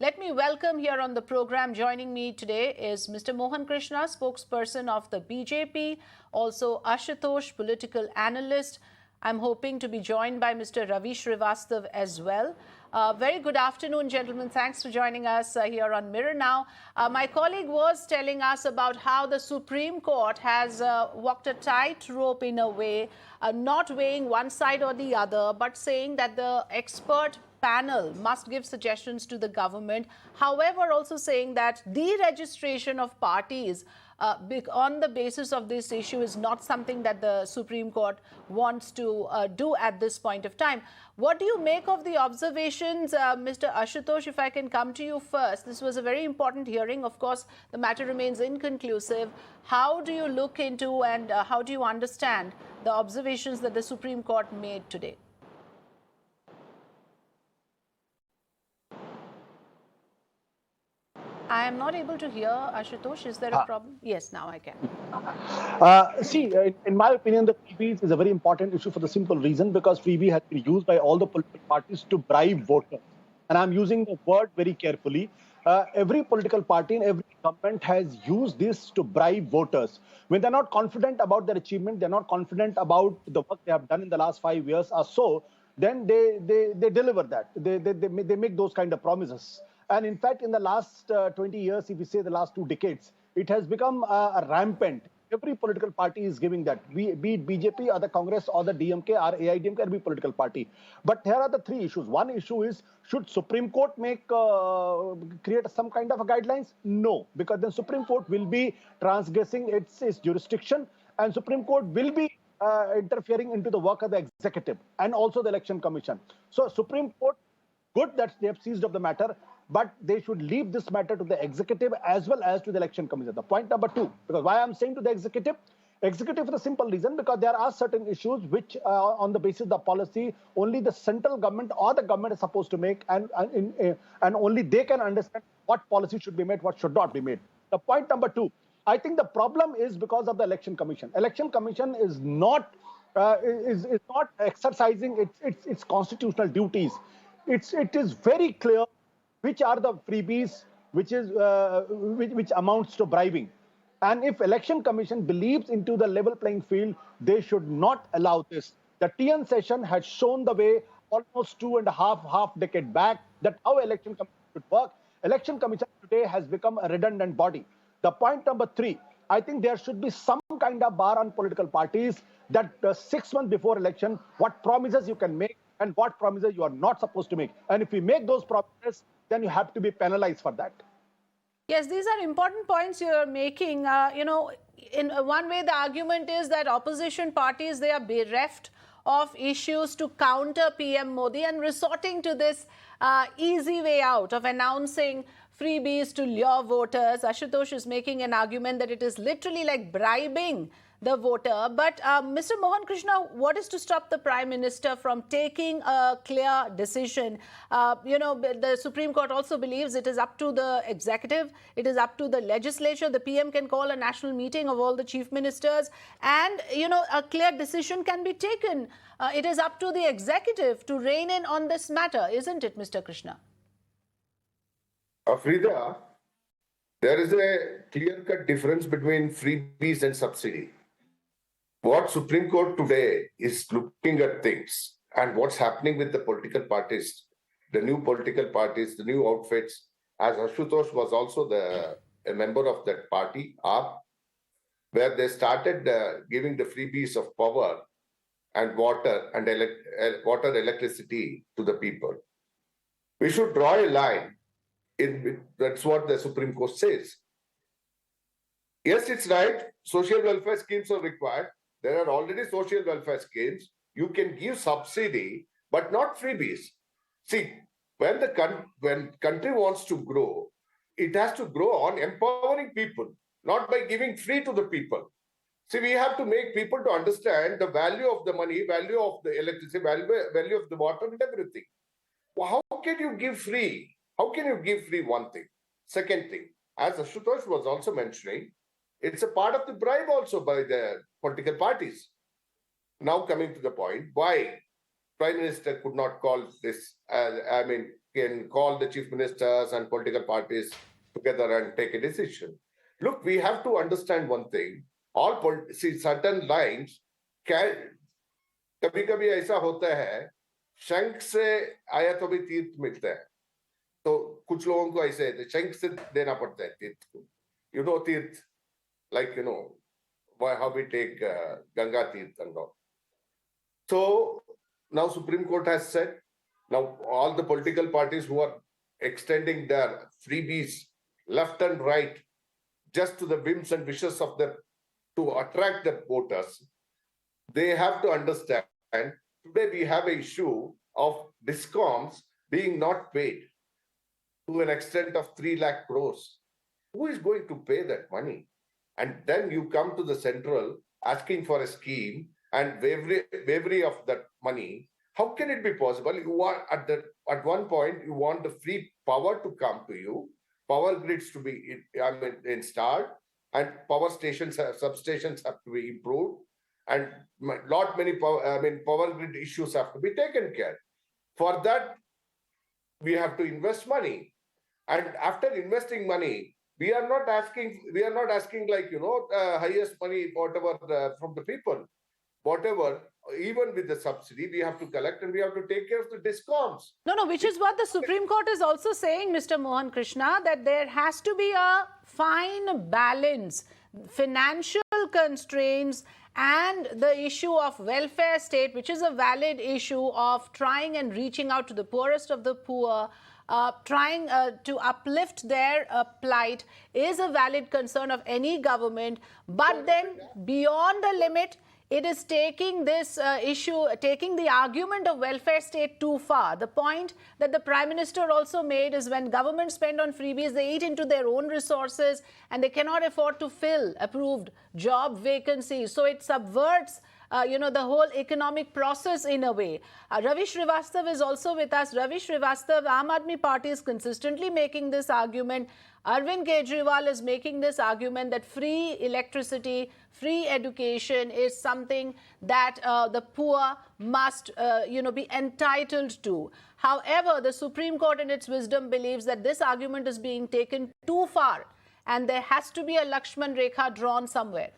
Let me welcome here on the program. Joining me today is Mr. Mohan Krishna, spokesperson of the BJP, also Ashutosh, political analyst. I'm hoping to be joined by Mr. Ravi Srivastav as well. Very good afternoon, gentlemen. Thanks for joining us here on Mirror Now. My colleague was telling us about how the Supreme Court has walked a tightrope in a way, not weighing one side or the other, but saying that the expert panel must give suggestions to the government. However, also saying that deregistration of parties on the basis of this issue is not something that the Supreme Court wants to do at this point of time. What do you make of the observations, Mr. Ashutosh, if I can come to you first? This was a very important hearing. Of course, the matter remains inconclusive. How do you look into and how do you understand the observations that the Supreme Court made today? I am not able to hear, Ashutosh. Is there a problem? Yes, now I can. In my opinion, the freebies is a very important issue for the simple reason because freebie has been used by all the political parties to bribe voters. And I'm using the word very carefully. Every political party and every government has used this to bribe voters. When they're not confident about their achievement, they're not confident about the work they have done in the last 5 years or so, then they deliver that. They make those kind of promises. And in fact, in the last 20 years, if we say the last 2 decades, it has become a rampant. Every political party is giving that, be it BJP or the Congress or the DMK or AIDMK, every political party. But here are the 3 issues. One issue is, should Supreme Court create some kind of a guidelines? No, because then Supreme Court will be transgressing its jurisdiction, and Supreme Court will be interfering into the work of the executive and also the Election Commission. So Supreme Court, good that they have seized of the matter, but they should leave this matter to the executive as well as to the Election Commission. The point number 2, because why I'm saying to the executive for the simple reason, because there are certain issues which on the basis of the policy, only the central government or the government is supposed to make, and only they can understand what policy should be made, what should not be made. The point number 2, I think the problem is because of the Election Commission. Election Commission is not exercising its constitutional duties. It is very clear which are the freebies, which amounts to bribing. And if Election Commission believes into the level playing field, they should not allow this. The TN session had shown the way almost 2.5 decade back that how Election Commission should work. Election Commission today has become a redundant body. The point number 3, I think there should be some kind of bar on political parties that 6 months before election, what promises you can make and what promises you are not supposed to make. And if you make those promises, then you have to be penalized for that. Yes, these are important points you're making. In one way, the argument is that opposition parties, they are bereft of issues to counter PM Modi and resorting to this easy way out of announcing freebies to lure voters. Ashutosh is making an argument that it is literally like bribing the voter. But Mr. Mohan Krishna, what is to stop the Prime Minister from taking a clear decision? The Supreme Court also believes it is up to the executive, it is up to the legislature. The PM can call a national meeting of all the chief ministers and, a clear decision can be taken. It is up to the executive to rein in on this matter, isn't it, Mr. Krishna? Afrida, there is a clear-cut difference between freebies and subsidy. What Supreme Court today is looking at things and what's happening with the political parties, the new political parties, the new outfits, as Ashutosh was also a member of that party, where they started giving the freebies of power and water and electricity to the people. We should draw a line. That's what the Supreme Court says. Yes, it's right. Social welfare schemes are required. There are already social welfare schemes. You can give subsidy, but not freebies. See, when country wants to grow, it has to grow on empowering people, not by giving free to the people. See, we have to make people to understand the value of the money, value of the electricity, value of the water and everything. Well, how can you give free? How can you give free one thing? Second thing, as Ashutosh was also mentioning, it's a part of the bribe also by the political parties. Now coming to the point, why Prime Minister could not call this, can call the chief ministers and political parties together and take a decision. Look, we have to understand one thing. See, certain lines can कभी-कभी ऐसा होता है, शंख से आया तो भी तीर्थ मिलता है. तो कुछ लोगों को ऐसे है, शंख से देना पड़ता है तीर्थ को. You know तीर्थ, like how we take Ganga Tirth and all. So now Supreme Court has said, now all the political parties who are extending their freebies left and right just to the whims and wishes of to attract the voters, they have to understand today we have an issue of discoms being not paid to an extent of 3 lakh crores. Who is going to pay that money? And then you come to the central asking for a scheme and waivery of that money. How can it be possible? You want at one point you want the free power to come to you, power grids to be installed, and power stations, substations have to be improved, and many power grid issues have to be taken care. For that, we have to invest money, and after investing money, we are not asking like highest money whatever from the people, whatever. Even with the subsidy, we have to collect and we have to take care of the discoms. No, which is what the Supreme Court is also saying, Mr. Mohan Krishna, that there has to be a fine balance, financial constraints and the issue of welfare state, which is a valid issue of trying and reaching out to the poorest of the poor, trying to uplift their plight is a valid concern of any government. But then beyond the limit, it is taking this taking the argument of welfare state too far. The point that the Prime Minister also made is when governments spend on freebies, they eat into their own resources and they cannot afford to fill approved job vacancies. So it subverts the whole economic process in a way. Ravi Srivastav is also with us. Ravi Srivastav, Aam Aadmi Party is consistently making this argument. Arvind Kejriwal is making this argument that free electricity, free education is something that the poor must, be entitled to. However, the Supreme Court in its wisdom believes that this argument is being taken too far and there has to be a Lakshman Rekha drawn somewhere.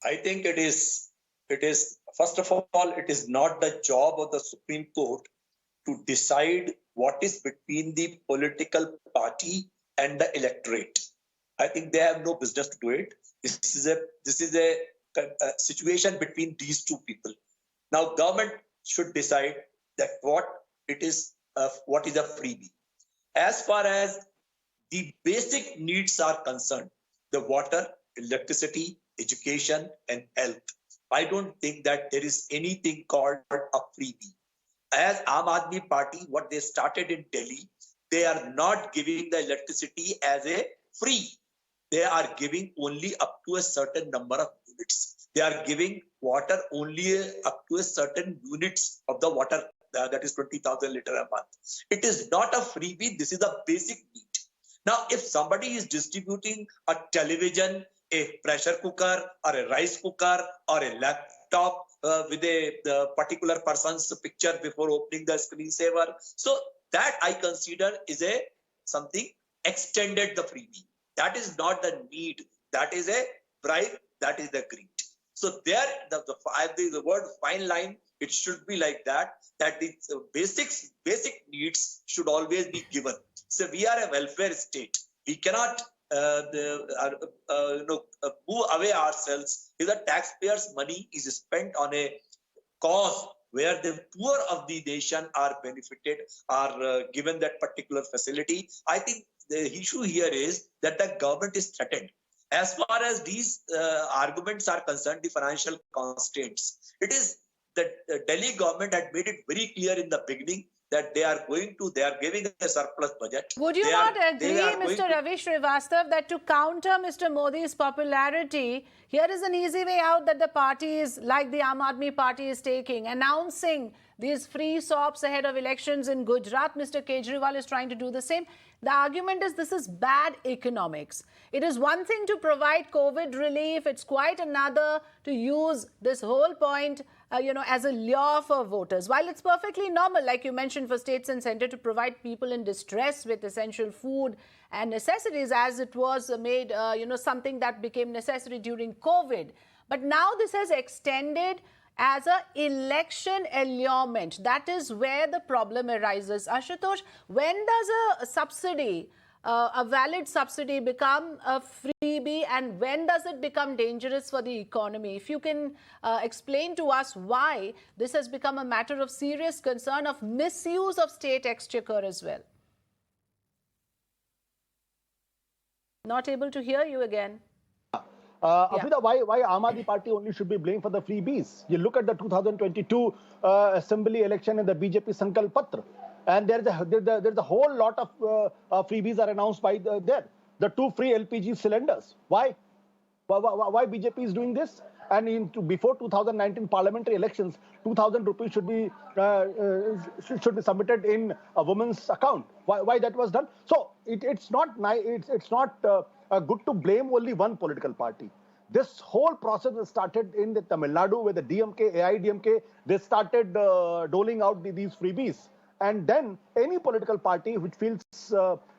I think it is, first of all, it is not the job of the Supreme Court to decide what is between the political party and the electorate. I think they have no business to do it. This is a situation between these two people. Now, government should decide that what is a freebie. As far as the basic needs are concerned, the water, electricity, education, and health, I don't think that there is anything called a freebie. As Aam Aadmi Party, what they started in Delhi, they are not giving the electricity as a free. They are giving only up to a certain number of units. They are giving water only up to a certain units of the water, that is 20,000 liters a month. It is not a freebie. This is a basic need. Now, if somebody is distributing a television, a pressure cooker, or a rice cooker, or a laptop with a particular person's picture before opening the screensaver, so that I consider is something extended the freebie. That is not the need. That is a bribe. That is the greed. So there, the word fine line, it should be like that. That the basic needs should always be given. So we are a welfare state. We cannot move away ourselves if the taxpayers' money is spent on a cause where the poor of the nation are benefited, are given that particular facility. I think the issue here is that the government is threatened. As far as these arguments are concerned, the financial constraints, it is that the Delhi government had made it very clear in the beginning that they are giving a surplus budget. Would you not agree, Mr. Ravi Srivastav, that to counter Mr. Modi's popularity, here is an easy way out that the parties like the Aam Aadmi Party is taking, announcing these free SOPs ahead of elections in Gujarat. Mr. Kejriwal is trying to do the same. The argument is this is bad economics. It is one thing to provide COVID relief. It's quite another to use this whole point as a lure for voters. While it's perfectly normal, like you mentioned, for states and centre to provide people in distress with essential food and necessities, as it was made, something that became necessary during COVID. But now this has extended as an election allurement. That is where the problem arises. Ashutosh, when does a subsidy, a valid subsidy, become a freebie, and when does it become dangerous for the economy? If you can explain to us why this has become a matter of serious concern of misuse of state exchequer as well. Not able to hear you again. Afrida, why Aam Aadmi Party only should be blamed for the freebies? You look at the 2022 assembly election and the BJP Sankalp Patra, and there's a whole lot of freebies are announced by there. The 2 free LPG cylinders. Why Why BJP is doing this? And before 2019 parliamentary elections, 2,000 rupees should be submitted in a woman's account. Why that was done? So it's not good to blame only one political party. This whole process was started in the Tamil Nadu with the DMK, AIDMK. They started doling out these freebies. And then any political party which feels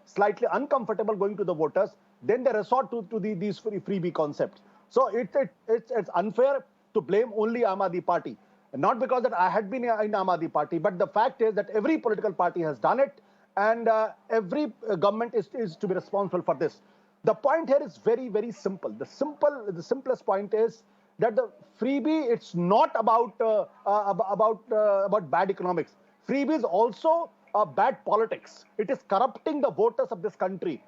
slightly uncomfortable going to the voters, then they resort to these freebie concepts. So it's unfair to blame only Aam Aadmi Party. Not because that I had been in Aam Aadmi Party, but the fact is that every political party has done it, and every government is to be responsible for this. The point here is very, very simple. The simplest point is that the freebie, it's not about bad economics. Freebie is also bad politics. It is corrupting the voters of this country,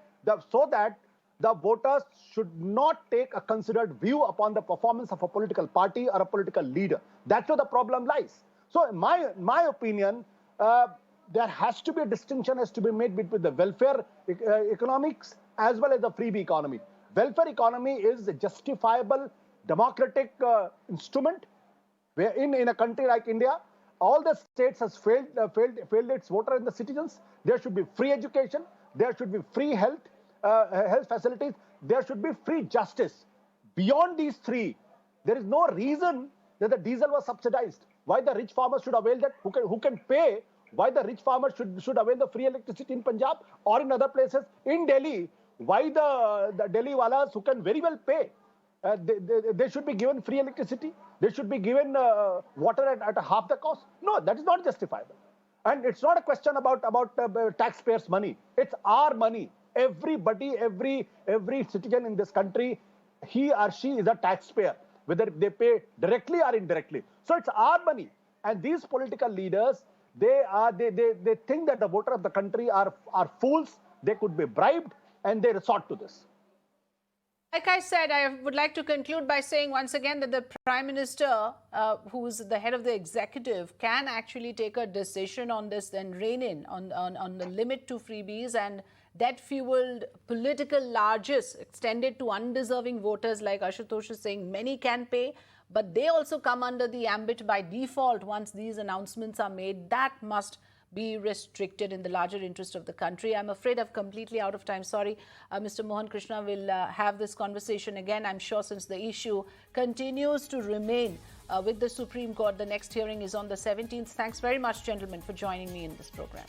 so that the voters should not take a considered view upon the performance of a political party or a political leader. That's where the problem lies. So in my opinion, there has to be a distinction has to be made between the welfare economics as well as the freebie economy. Welfare economy is a justifiable democratic instrument where in a country like India, all the states has failed its voter and the citizens. There should be free education. There should be free health facilities. There should be free justice. Beyond these three, there is no reason that the diesel was subsidized. Why the rich farmers should avail that? Who can pay? Why the rich farmers should avail the free electricity in Punjab or in other places? In Delhi, why the Delhi walas who can very well pay? They should be given free electricity. They should be given water at half the cost. No, that is not justifiable. And it's not a question about taxpayers' money. It's our money. Everybody, every citizen in this country, he or she is a taxpayer, whether they pay directly or indirectly. So it's our money. And these political leaders, they think that the voter of the country are fools. They could be bribed, and they resort to this. Like I said, I would like to conclude by saying once again that the Prime Minister, who's the head of the executive, can actually take a decision on this and rein in on the limit to freebies and debt-fueled political largesse extended to undeserving voters. Like Ashutosh is saying, many can pay, but they also come under the ambit by default once these announcements are made. That must be restricted in the larger interest of the country. I'm afraid I'm completely out of time. Sorry, Mr. Mohan Krishna will have this conversation again, I'm sure, since the issue continues to remain with the Supreme Court. The next hearing is on the 17th. Thanks very much, gentlemen, for joining me in this program.